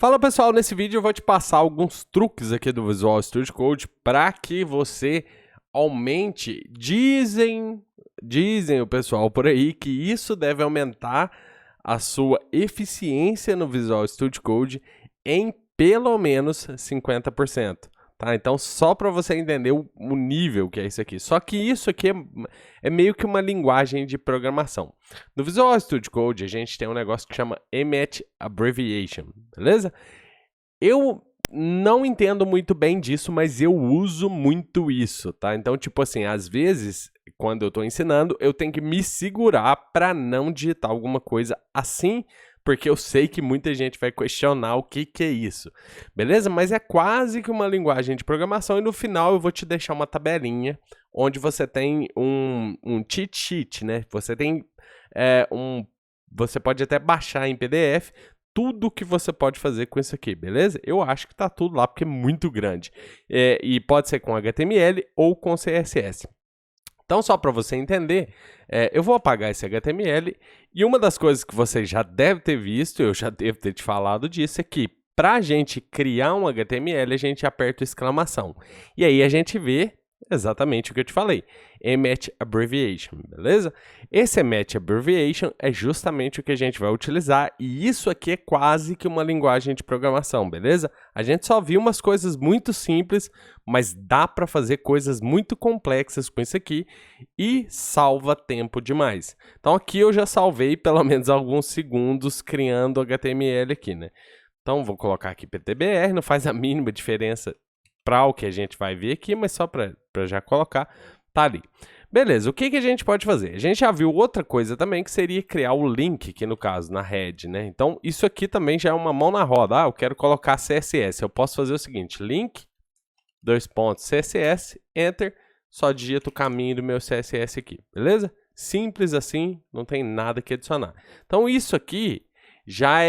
Fala pessoal, nesse vídeo eu vou te passar alguns truques aqui do Visual Studio Code para que você aumente. Dizem o pessoal por aí que isso deve aumentar a sua eficiência no Visual Studio Code em pelo menos 50%. Tá? Então, só para você entender o nível que é isso aqui. Só que isso aqui é meio que uma linguagem de programação. No Visual Studio Code, a gente tem um negócio que chama Emmet Abbreviation, beleza? Eu não entendo muito bem disso, mas eu uso muito isso, tá? Então, tipo assim, às vezes, quando eu estou ensinando, eu tenho que me segurar para não digitar alguma coisa assim, porque eu sei que muita gente vai questionar o que é isso, beleza? Mas é quase que uma linguagem de programação e no final eu vou te deixar uma tabelinha onde você tem um cheat sheet, né? Você tem você pode até baixar em PDF tudo que você pode fazer com isso aqui, beleza? Eu acho que tá tudo lá porque é muito grande. E pode ser com HTML ou com CSS. Então, só para você entender, eu vou apagar esse HTML e uma das coisas que você já deve ter visto, eu já devo ter te falado disso, é que para a gente criar um HTML, a gente aperta o exclamação. E aí a gente vê exatamente o que eu te falei, Emmet Abbreviation, beleza? Esse Emmet Abbreviation é justamente o que a gente vai utilizar e isso aqui é quase que uma linguagem de programação, beleza? A gente só viu umas coisas muito simples, mas dá para fazer coisas muito complexas com isso aqui e salva tempo demais. Então aqui eu já salvei pelo menos alguns segundos criando HTML aqui, né? Então vou colocar aqui PTBR, não faz a mínima diferença para o que a gente vai ver aqui, mas só para já colocar, tá ali. Beleza, o que a gente pode fazer? A gente já viu outra coisa também, que seria criar o link, aqui no caso, na head, né? Então, isso aqui também já é uma mão na roda. Eu quero colocar CSS. Eu posso fazer o seguinte, link, CSS, enter, só digito o caminho do meu CSS aqui, beleza? Simples assim, não tem nada que adicionar. Então, isso aqui já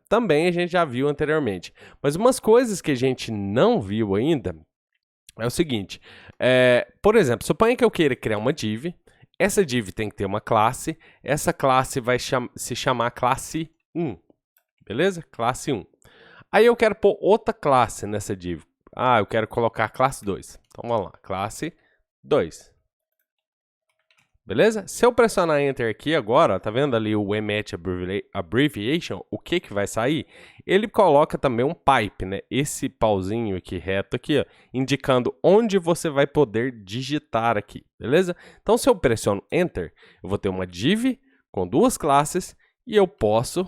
também a gente já viu anteriormente. Mas umas coisas que a gente não viu ainda é o seguinte, por exemplo, suponha que eu queira criar uma div, essa div tem que ter uma classe, essa classe vai se chamar classe 1, beleza? Classe 1. Aí eu quero pôr outra classe nessa div. Eu quero colocar classe 2. Então vamos lá, classe 2. Beleza? Se eu pressionar Enter aqui agora, tá vendo ali o Emmet Abbreviation, o que vai sair? Ele coloca também um pipe, né? Esse pauzinho aqui reto aqui, ó, indicando onde você vai poder digitar aqui, beleza? Então, se eu pressiono Enter, eu vou ter uma div com duas classes e eu posso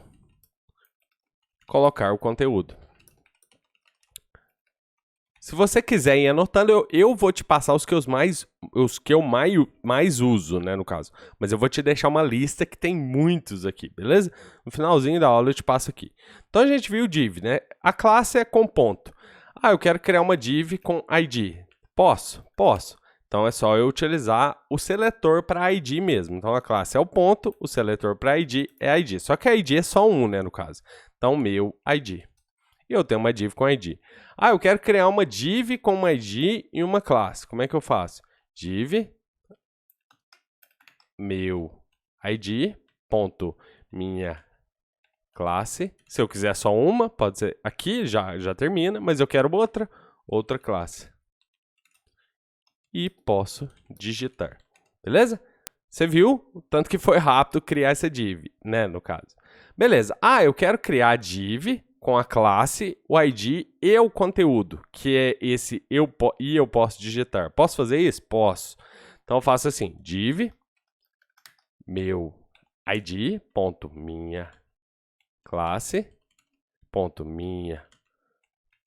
colocar o conteúdo. Se você quiser ir anotando, eu vou te passar os que eu mais uso, né, no caso. Mas eu vou te deixar uma lista que tem muitos aqui, beleza? No finalzinho da aula eu te passo aqui. Então a gente viu o div, né? A classe é com ponto. Eu quero criar uma div com ID. Posso? Posso. Então é só eu utilizar o seletor para ID mesmo. Então a classe é o ponto, o seletor para ID é ID. Só que a ID é só um, né, no caso. Então meu ID. E eu tenho uma div com ID. Eu quero criar uma div com uma ID e uma classe. Como é que eu faço? Div meu ID ponto minha classe. Se eu quiser só uma, pode ser aqui, já termina, mas eu quero outra classe. E posso digitar. Beleza? Você viu o tanto que foi rápido criar essa div, né, no caso. Beleza. Eu quero criar a div com a classe, o ID e o conteúdo, que é esse eu posso digitar. Posso fazer isso? Posso. Então eu faço assim, div meu ID ponto minha classe ponto minha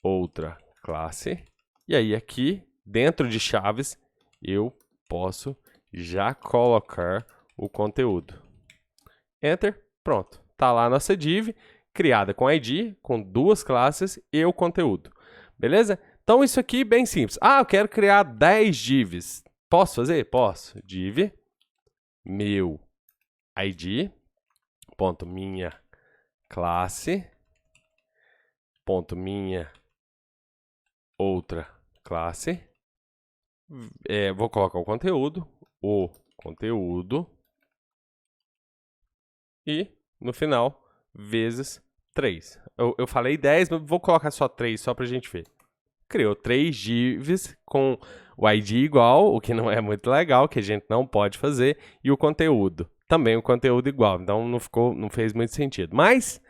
outra classe. E aí aqui dentro de chaves eu posso já colocar o conteúdo. Enter, pronto. Tá lá a nossa div criada com ID, com duas classes e o conteúdo. Beleza? Então, isso aqui é bem simples. Eu quero criar 10 divs. Posso fazer? Posso. Div, meu ID, ponto minha classe, ponto minha outra classe. Vou colocar o conteúdo e, no final, vezes 3. Eu falei 10, mas vou colocar só 3, só pra gente ver. Criou 3 divs com o ID igual, o que não é muito legal, que a gente não pode fazer, e o conteúdo. Também o conteúdo igual, então não fez muito sentido. Mas,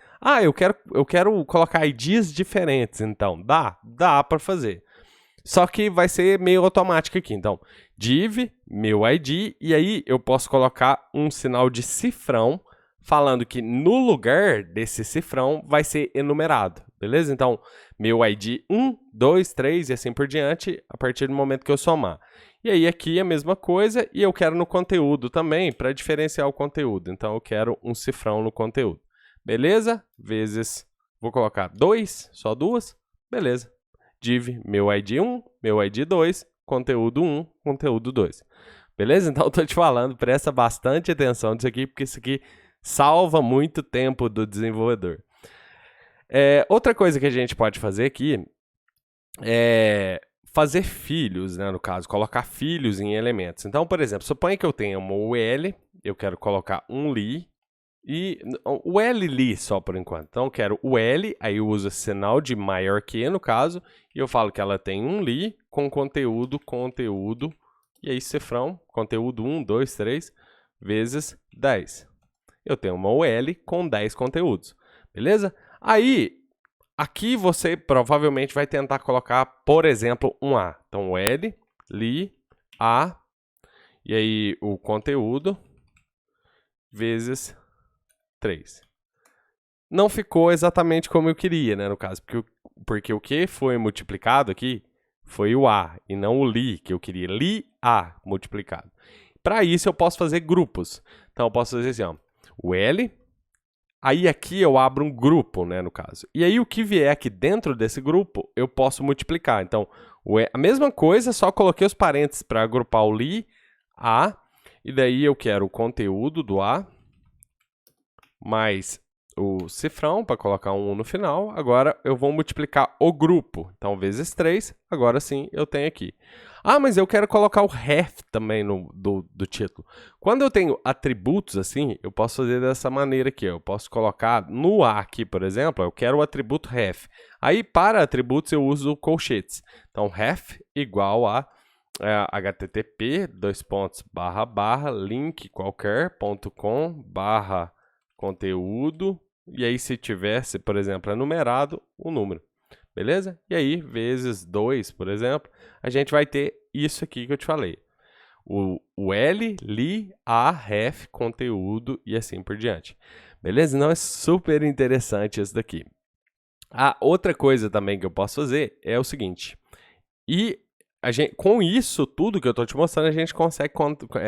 eu quero colocar IDs diferentes, então. Dá pra fazer. Só que vai ser meio automático aqui. Então, div, meu ID, e aí eu posso colocar um sinal de cifrão, falando que no lugar desse cifrão vai ser enumerado, beleza? Então, meu ID 1, 2, 3 e assim por diante, a partir do momento que eu somar. E aí aqui a mesma coisa, e eu quero no conteúdo também, para diferenciar o conteúdo. Então, eu quero um cifrão no conteúdo. Beleza? Vezes, vou colocar 2, só 2, beleza. Div, meu ID 1, meu ID 2, conteúdo 1, conteúdo 2. Beleza? Então, eu tô te falando, presta bastante atenção nisso aqui, porque isso aqui salva muito tempo do desenvolvedor. Outra coisa que a gente pode fazer aqui é fazer filhos, né, no caso, colocar filhos em elementos. Então, por exemplo, suponha que eu tenha uma UL, eu quero colocar um li, e o li só por enquanto. Então, eu quero o L, aí eu uso sinal de maior que, no caso, e eu falo que ela tem um li com conteúdo, e aí cifrão, conteúdo 1, 2, 3, vezes 10. Eu tenho uma UL com 10 conteúdos, beleza? Aí, aqui você provavelmente vai tentar colocar, por exemplo, um A. Então, L, li, A, e aí o conteúdo, vezes 3. Não ficou exatamente como eu queria, né, no caso, porque o que foi multiplicado aqui foi o A, e não o li, que eu queria. Li, A, multiplicado. Para isso, eu posso fazer grupos. Então, eu posso fazer assim, ó, o L, aí aqui eu abro um grupo, né, no caso. E aí, o que vier aqui dentro desse grupo, eu posso multiplicar. Então, a mesma coisa, só coloquei os parênteses para agrupar o li, A, e daí eu quero o conteúdo do A, mais o cifrão, para colocar um 1 no final. Agora eu vou multiplicar o grupo. Então, vezes 3, agora sim eu tenho aqui. Mas eu quero colocar o ref também do título. Quando eu tenho atributos assim, eu posso fazer dessa maneira aqui. Eu posso colocar no A aqui, por exemplo, eu quero o atributo ref. Aí, para atributos, eu uso colchetes. Então, ref igual a http, link qualquer.com, conteúdo, e aí se tivesse, por exemplo, enumerado, o número, beleza? E aí, vezes 2, por exemplo, a gente vai ter isso aqui que eu te falei. O L, li, A, ref, conteúdo e assim por diante. Beleza? Então é super interessante isso daqui. Outra coisa também que eu posso fazer é o seguinte. Com isso tudo que eu estou te mostrando, a gente consegue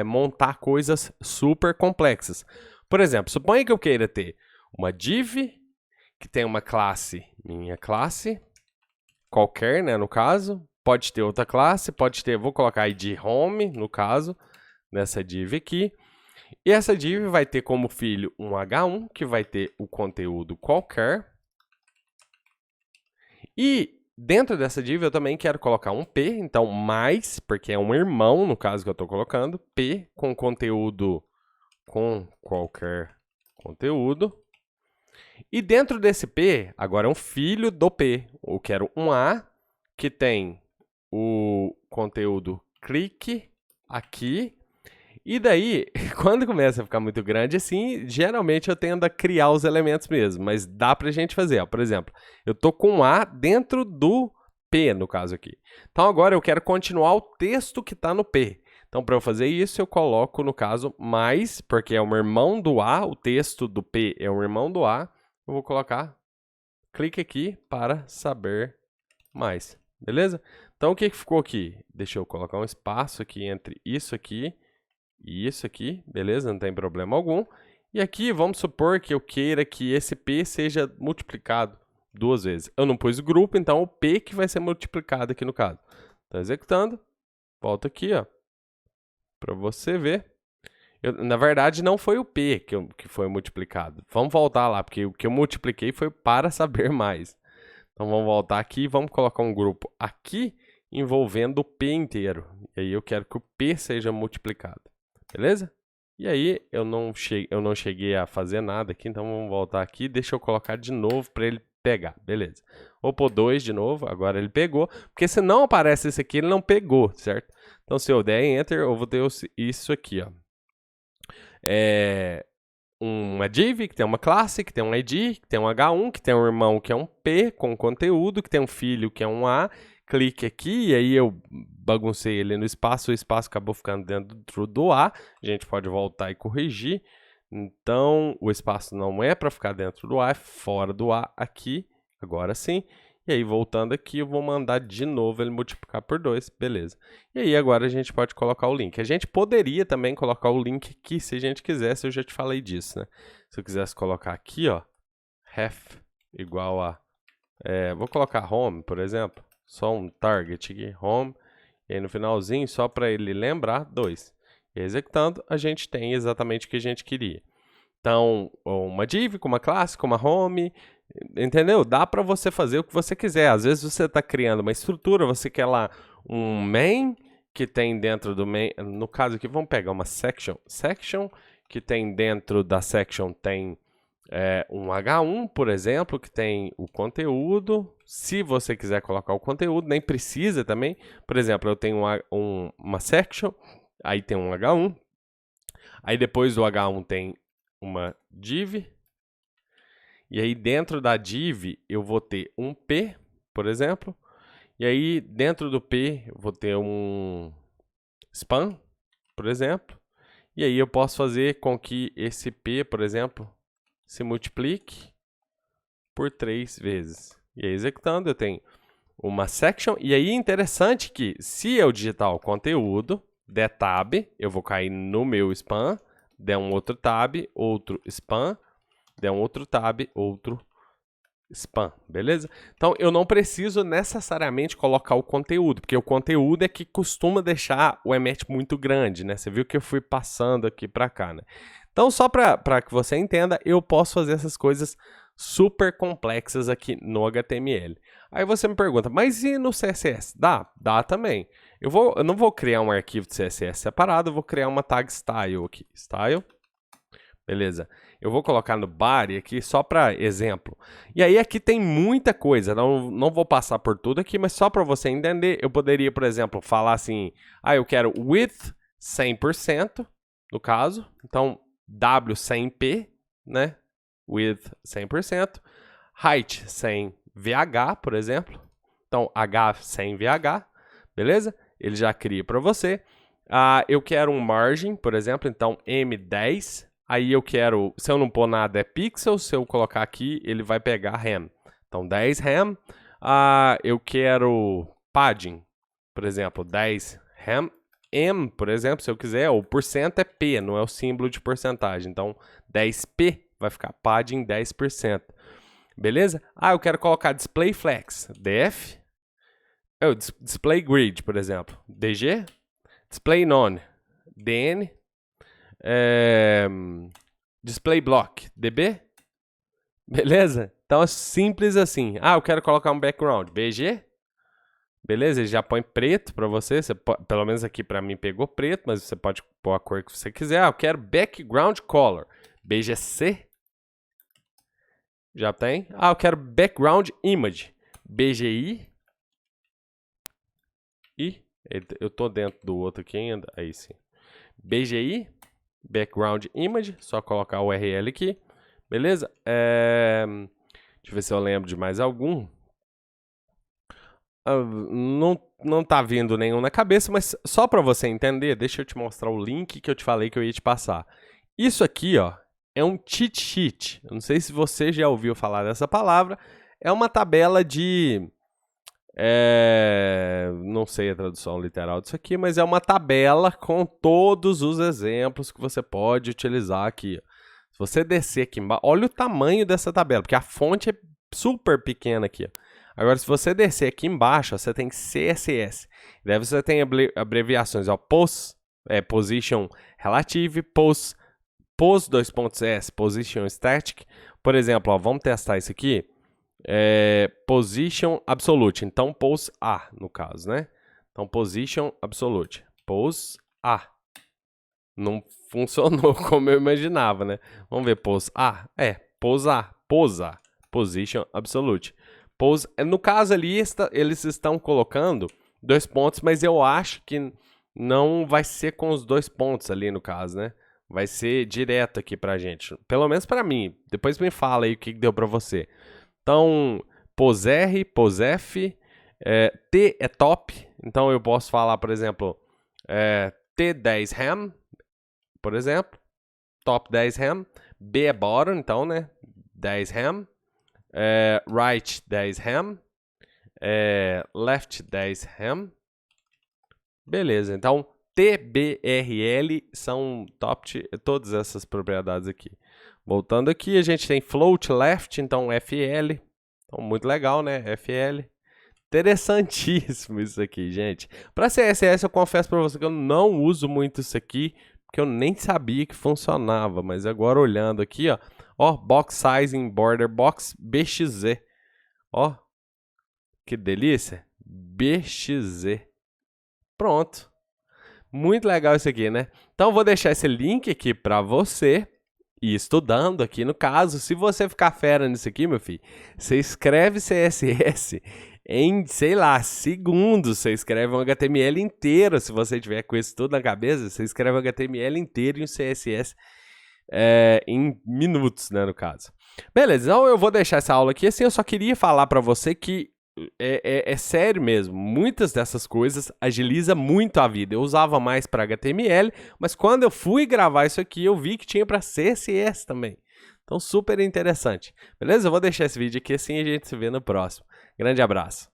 montar coisas super complexas. Por exemplo, suponha que eu queira ter uma div que tem uma classe, minha classe, qualquer, né, no caso. Pode ter outra classe, vou colocar id home, no caso, nessa div aqui. E essa div vai ter como filho um h1, que vai ter o conteúdo qualquer. E dentro dessa div eu também quero colocar um p, então mais, porque é um irmão, no caso que eu estou colocando, p com conteúdo com qualquer conteúdo. E dentro desse P, agora é um filho do P. Eu quero um A que tem o conteúdo clique aqui. E daí, quando começa a ficar muito grande assim, geralmente eu tendo a criar os elementos mesmo. Mas dá pra gente fazer. Ó. Por exemplo, eu tô com um A dentro do P, no caso aqui. Então agora eu quero continuar o texto que está no P. Então, para eu fazer isso, eu coloco, no caso, mais, porque é um irmão do A, o texto do P é um irmão do A. Eu vou colocar, clique aqui para saber mais, beleza? Então, o que ficou aqui? Deixa eu colocar um espaço aqui entre isso aqui e isso aqui, beleza? Não tem problema algum. E aqui, vamos supor que eu queira que esse P seja multiplicado 2 vezes. Eu não pus grupo, então o P que vai ser multiplicado aqui no caso. Então, executando, volta aqui, ó. Para você ver. Na verdade, não foi o P que foi multiplicado. Vamos voltar lá, porque o que eu multipliquei foi para saber mais. Então, vamos voltar aqui e vamos colocar um grupo aqui envolvendo o P inteiro. E aí, eu quero que o P seja multiplicado. Beleza? E aí, eu não cheguei a fazer nada aqui, então vamos voltar aqui. Deixa eu colocar de novo para ele pegar, beleza. Vou pôr 2 de novo, agora ele pegou. Porque se não aparece esse aqui, ele não pegou, certo? Então, se eu der Enter, eu vou ter isso aqui, ó. Uma div, que tem uma classe, que tem um ID, que tem um H1, que tem um irmão, que é um P, com conteúdo, que tem um filho, que é um A. Clique aqui, e aí eu baguncei ele no espaço, o espaço acabou ficando dentro do A. A gente pode voltar e corrigir. Então, o espaço não é para ficar dentro do A, é fora do A aqui, agora sim. E aí, voltando aqui, eu vou mandar de novo ele multiplicar por 2, beleza. E aí, agora a gente pode colocar o link. A gente poderia também colocar o link aqui, se a gente quisesse, eu já te falei disso, né? Se eu quisesse colocar aqui, ó, ref igual a... vou colocar home, por exemplo, só um target aqui, home, e aí no finalzinho, só para ele lembrar, 2. E executando, a gente tem exatamente o que a gente queria. Então, uma div com uma classe, com uma home, entendeu? Dá para você fazer o que você quiser. Às vezes você está criando uma estrutura, você quer lá um main que tem dentro do main, no caso aqui, vamos pegar uma section, que tem dentro da section tem um H1, por exemplo, que tem o conteúdo. Se você quiser colocar o conteúdo, nem precisa também. Por exemplo, eu tenho uma section, aí tem um H1, aí depois do H1 tem uma div, e aí dentro da div eu vou ter um P, por exemplo, e aí dentro do P eu vou ter um span, por exemplo, e aí eu posso fazer com que esse P, por exemplo, se multiplique por 3 vezes. E aí executando eu tenho uma section, e aí é interessante que se eu digitar o conteúdo, der tab, eu vou cair no meu span, der um outro tab, outro span, der um outro tab, outro spam, beleza? Então, eu não preciso necessariamente colocar o conteúdo, porque o conteúdo é que costuma deixar o emmet muito grande, né? Você viu que eu fui passando aqui para cá, né? Então, só para que você entenda, eu posso fazer essas coisas super complexas aqui no HTML. Aí você me pergunta, mas e no CSS? Dá? Dá também. Eu não vou criar um arquivo de CSS separado, eu vou criar uma tag style aqui. Style. Beleza. Eu vou colocar no body aqui só para exemplo. E aí aqui tem muita coisa, não vou passar por tudo aqui, mas só para você entender, eu poderia, por exemplo, falar assim, eu quero width 100%, no caso, então W sem P, né? Width 100%, height sem VH, por exemplo, então H sem VH, beleza? Ele já cria para você. Eu quero um margin, por exemplo, então M10. Aí eu quero, se eu não pôr nada é pixel, se eu colocar aqui, ele vai pegar RAM. Então 10 RAM. Eu quero padding, por exemplo, 10 RAM. M, por exemplo, se eu quiser, o porcento é P, não é o símbolo de porcentagem. Então 10P vai ficar padding 10%. Beleza? Eu quero colocar display flex, DF. Display grid, por exemplo, DG. Display none, DN. Display block, DB, beleza? Então é simples assim. Eu quero colocar um background, BG, beleza? Ele já põe preto para você, pelo menos aqui para mim pegou preto, mas você pode pôr a cor que você quiser. Eu quero background color, BGC, já tem. Eu quero background image, BGI, e eu tô dentro do outro aqui ainda, aí sim, BGI. Background image, só colocar o URL aqui, beleza? Deixa eu ver se eu lembro de mais algum. Não tá vindo nenhum na cabeça, mas só para você entender, deixa eu te mostrar o link que eu te falei que eu ia te passar. Isso aqui, ó, é um cheat sheet. Eu não sei se você já ouviu falar dessa palavra. É uma tabela de... não sei a tradução literal disso aqui, mas é uma tabela com todos os exemplos que você pode utilizar aqui. Se você descer aqui embaixo, olha o tamanho dessa tabela, porque a fonte é super pequena aqui. Agora, se você descer aqui embaixo, você tem CSS. Daí você tem abreviações, ó, position relative, pos 2.s, position static. Por exemplo, ó, vamos testar isso aqui. Position absolute, então pos A no caso, né? Então position absolute, pos A não funcionou como eu imaginava, né? Vamos ver, pose. Posar. Position absolute. Pose, no caso ali, eles estão colocando 2 pontos, mas eu acho que não vai ser com os 2 pontos ali no caso, né? Vai ser direto aqui pra gente. Pelo menos pra mim. Depois me fala aí o que deu pra você. Então, poser, posef, T é top. Então eu posso falar, por exemplo, T10 ham, por exemplo. Top 10 ham. B é bottom, então, né? 10 ham. Right 10 ham. Left 10 ham. Beleza, então TBRL são top, todas essas propriedades aqui. Voltando aqui, a gente tem float left, então FL. Então, muito legal, né? FL. Interessantíssimo isso aqui, gente. Para CSS, eu confesso para você que eu não uso muito isso aqui, porque eu nem sabia que funcionava. Mas agora olhando aqui, ó, box sizing border box BXZ. Ó, que delícia. BXZ. Pronto. Muito legal isso aqui, né? Então, eu vou deixar esse link aqui para você ir estudando aqui no caso. Se você ficar fera nisso aqui, meu filho, você escreve CSS em, sei lá, segundos. Você escreve um HTML inteiro. Se você tiver com isso tudo na cabeça, você escreve um HTML inteiro e um CSS em minutos, né, no caso. Beleza, então eu vou deixar essa aula aqui. Assim, eu só queria falar para você que é sério mesmo, muitas dessas coisas agiliza muito a vida. Eu usava mais para HTML, mas quando eu fui gravar isso aqui, eu vi que tinha para CSS também. Então, super interessante. Beleza? Eu vou deixar esse vídeo aqui assim e a gente se vê no próximo. Grande abraço.